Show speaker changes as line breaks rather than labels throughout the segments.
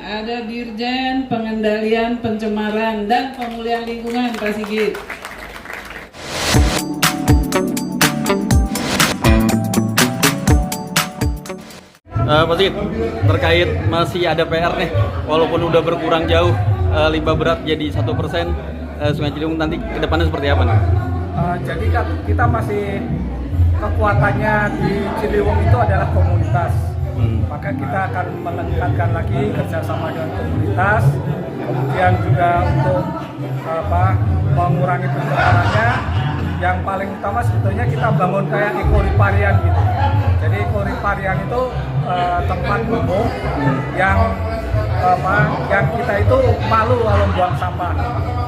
ada Dirjen Pengendalian Pencemaran dan Pemulihan Lingkungan Pak Sigit.
Pak Sigit, terkait masih ada PR nih, walaupun udah berkurang jauh limbah berat jadi 1%, Sungai Ciliwung nanti ke depannya seperti apa nih?
Jadi kan kita masih kekuatannya di Ciliwung itu adalah komunitas. Maka kita akan meningkatkan lagi kerjasama dengan komunitas, kemudian juga untuk mengurangi pencemarannya. Yang paling utama sebetulnya kita bangun kayak ekoriparian gitu. Jadi ekoriparian itu tempat umum yang kita itu malu kalau buang sampah.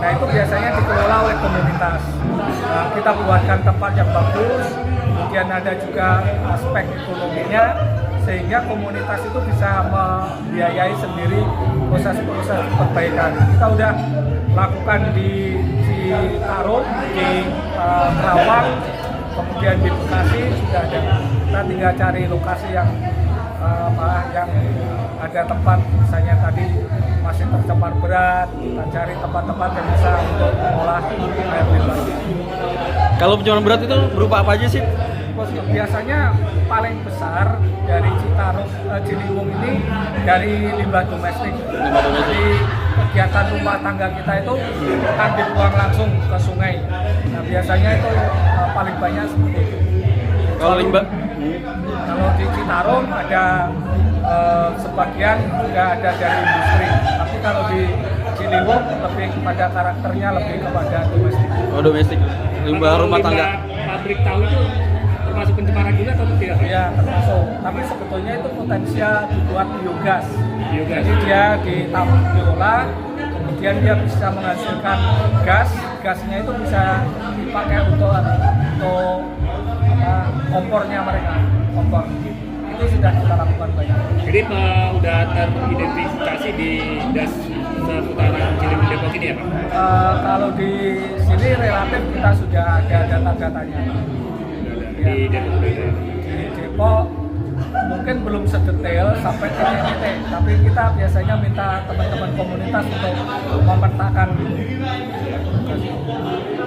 Nah itu biasanya dikelola oleh komunitas. Kita buatkan tempat yang bagus, kemudian ada juga aspek ekonominya, sehingga komunitas itu bisa membiayai sendiri proses-proses perbaikan. Kita udah lakukan di Citarum, di Kerawang, kemudian di Bekasi sudah ada. Kita tinggal cari lokasi yang ada tempat, misalnya tadi masih tercemar berat, kita cari tempat-tempat yang bisa untuk mengolah air limbah.
Kalau pencemaran berat itu berupa apa aja sih?
Biasanya paling besar dari Ciliwung ini dari limbah domestik. Jadi kegiatan rumah tangga kita itu akan dibuang langsung ke sungai. Nah biasanya itu paling banyak seperti itu.
Kalau limbah?
Kalau di Citarum ada sebagian juga ada dari industri. Tapi kalau di Ciliwung lebih kepada karakternya lebih kepada domestik.
Oh domestik, limbah rumah tangga.
Pabrik tahu itu termasuk pencemaran juga atau tidak?
Iya termasuk. Tapi sebetulnya itu potensial dibuat biogas. Jadi dia diolah, kemudian dia bisa menghasilkan gas. Gasnya itu bisa dipakai untuk kompornya mereka. Kompor. Itu sudah kita lakukan banyak.
Jadi udah teridentifikasi di das seputaran Ciliwung Depok ini ya Pak?
Kalau di sini relatif kita sudah ada data-datanya.
Di Depok udah ada.
Di Depok mungkin belum sedetail sampai titik-titik, tapi kita biasanya minta teman-teman komunitas untuk memetakan.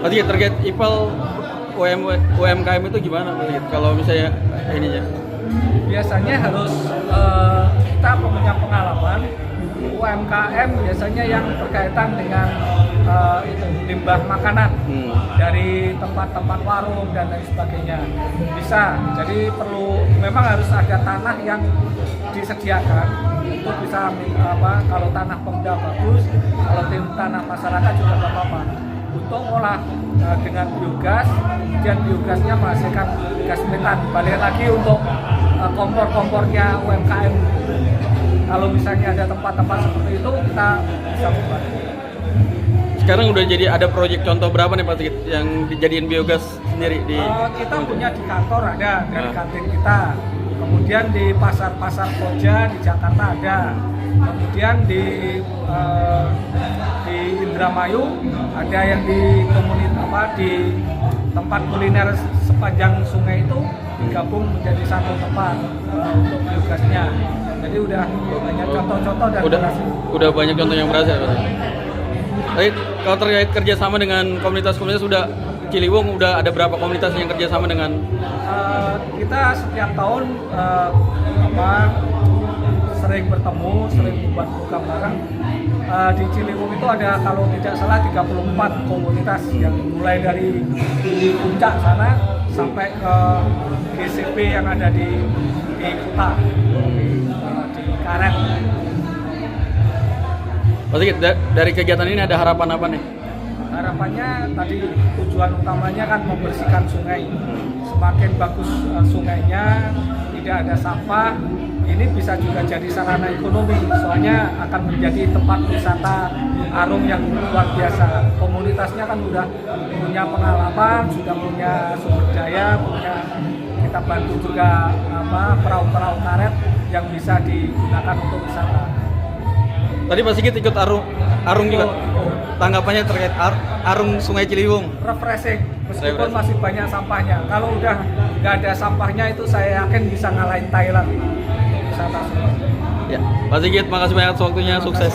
Berarti terkait IPAL UMKM itu gimana Pak Sigit? Kalau misalnya ininya?
Biasanya harus kita punya pengalaman UMKM biasanya yang berkaitan dengan limbah makanan dari tempat-tempat warung dan lain sebagainya bisa. Jadi memang harus ada tanah yang disediakan untuk bisa kalau tanah Pemda bagus, kalau tanah masyarakat juga nggak apa-apa untuk olah dengan biogas, dan biogasnya menghasilkan gas metan. Balik lagi untuk kompor-kompornya UMKM. Kalau misalnya ada tempat-tempat seperti itu kita bisa buat.
Sekarang udah jadi ada proyek contoh berapa nih Pak Sigit yang dijadiin biogas sendiri di?
Kita punya di kantor ada dari kantin kita. Kemudian di pasar-pasar Koja di Jakarta ada. Kemudian di Indramayu ada yang di di tempat kuliner sepanjang sungai itu digabung menjadi satu tempat untuk biogasnya. Jadi udah banyak contoh-contoh dan
udah banyak contoh yang berhasil. Tapi kalau terkait kerjasama dengan komunitas-komunitas Ciliwung udah ada berapa komunitas yang kerjasama dengan?
Kita setiap tahun sering bertemu, sering membuat program bareng. Di Ciliwung itu ada kalau tidak salah 34 komunitas yang mulai dari puncak sana sampai ke GCP yang ada di kota di Karet.
Pasti dari kegiatan ini ada harapan apa nih?
Harapannya tadi tujuan utamanya kan membersihkan sungai. Semakin bagus sungainya, tidak ada sampah, ini bisa juga jadi sarana ekonomi, soalnya akan menjadi tempat wisata Arung yang luar biasa. Komunitasnya kan sudah punya pengalaman, sudah punya sumber daya, kita bantu juga perahu-perahu karet yang bisa digunakan untuk wisata.
Tadi Pak Sigit ikut Arung juga. Tanggapannya terkait Arung Sungai Ciliwung?
Refreshing, meskipun masih banyak sampahnya. Kalau udah nggak ada sampahnya itu saya yakin bisa ngalahin Thailand wisata sungai.
Ya, Pak Sigit, makasih banyak atas waktunya, sukses.